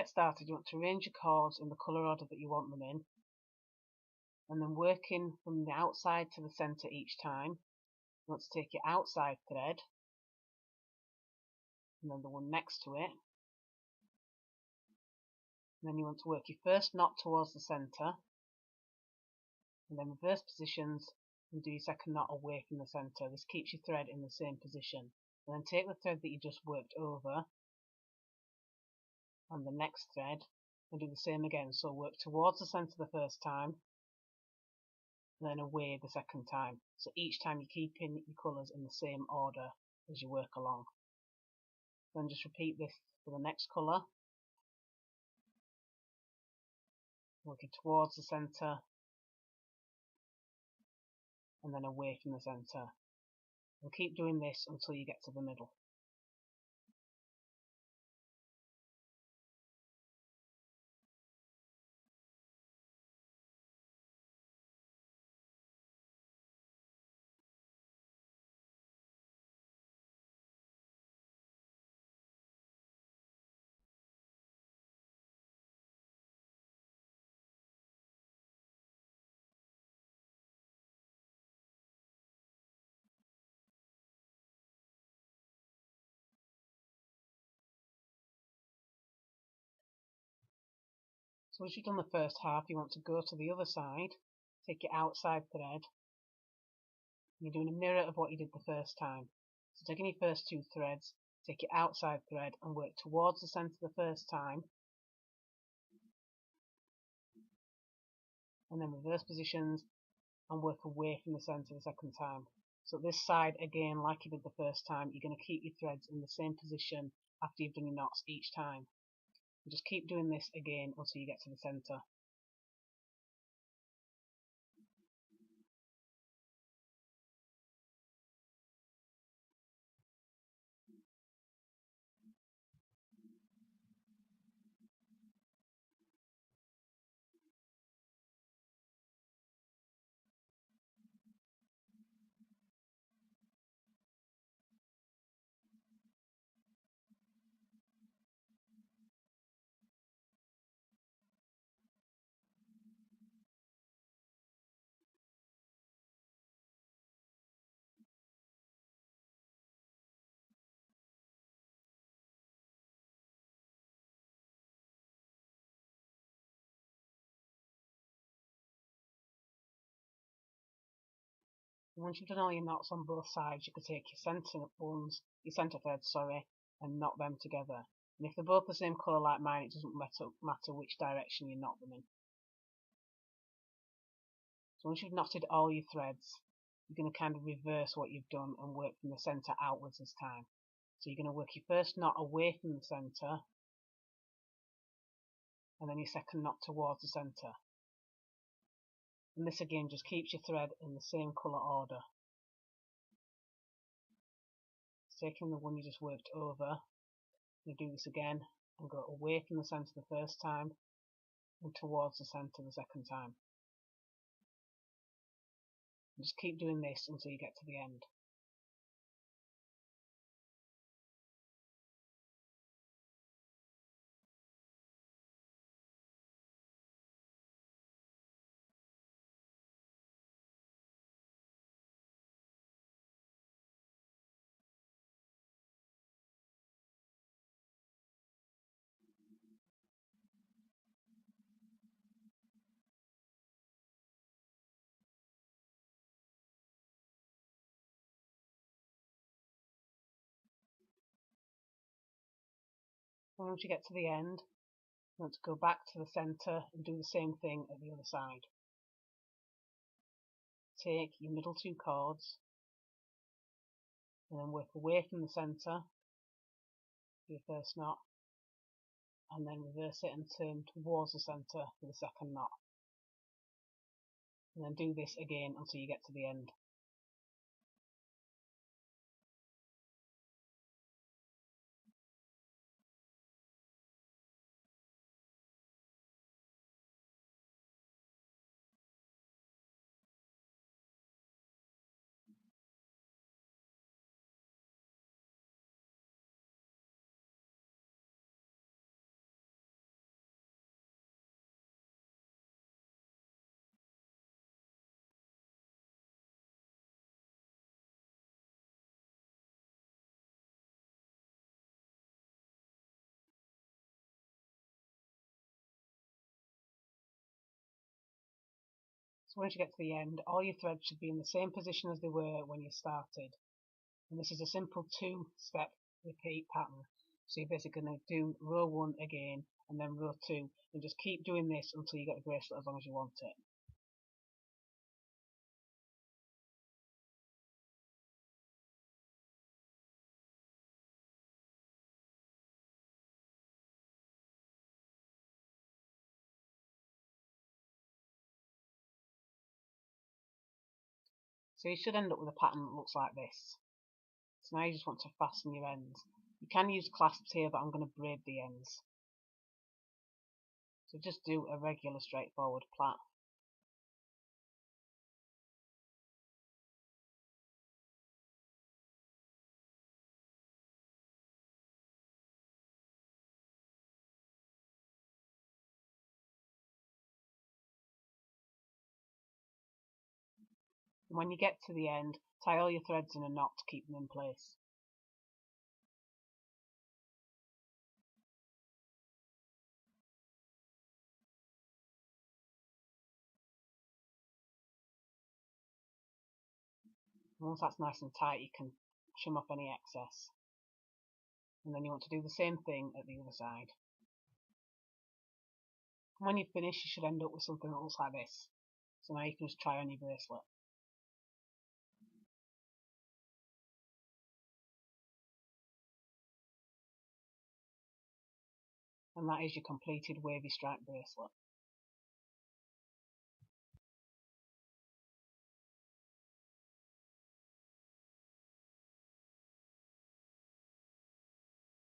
get started, you want to arrange your cords in the colour order that you want them in, and then working from the outside to the centre each time. You want to take your outside thread and then the one next to it, and then you want to work your first knot towards the centre, and then reverse positions and do your second knot away from the centre. This keeps your thread in the same position. And then take the thread that you just worked over and the next thread and do the same again. So work towards the centre the first time, and then away the second time. So each time you're keeping your colours in the same order as you work along. Then just repeat this for the next colour, working towards the centre and then away from the centre. We'll keep doing this until you get to the middle. So once you've done the first half, you want to go to the other side, take your outside thread, and you're doing a mirror of what you did the first time. So taking your first two threads, take your outside thread and work towards the centre the first time, and then reverse positions and work away from the centre the second time. So this side, again, like you did the first time, you're going to keep your threads in the same position after you've done your knots each time. And just keep doing this again until you get to the centre. And once you've done all your knots on both sides, you can take your centre threads, and knot them together. And if they're both the same colour like mine, it doesn't matter which direction you knot them in. So once you've knotted all your threads, you're going to kind of reverse what you've done and work from the centre outwards this time. So you're going to work your first knot away from the centre, and then your second knot towards the centre. And this again just keeps your thread in the same colour order. Taking the one you just worked over, you do this again and go away from the centre the first time and towards the centre the second time. And just keep doing this until you get to the end. And once you get to the end, you want to go back to the centre and do the same thing at the other side. Take your middle two cords and then work away from the centre for your first knot, and then reverse it and turn towards the centre for the second knot. And then do this again until you get to the end. So once you get to the end, all your threads should be in the same position as they were when you started. And this is a simple 2-step repeat pattern. So you're basically going to do row 1 again and then row 2, and just keep doing this until you get the bracelet as long as you want it. So you should end up with a pattern that looks like this. So now you just want to fasten your ends. You can use clasps here, but I'm going to braid the ends. So just do a regular straightforward plait. And when you get to the end, tie all your threads in a knot to keep them in place. And once that's nice and tight, you can trim off any excess. And then you want to do the same thing at the other side. And when you've finished, you should end up with something that looks like this. So now you can just try on your bracelet. And that is your completed wavy stripe bracelet.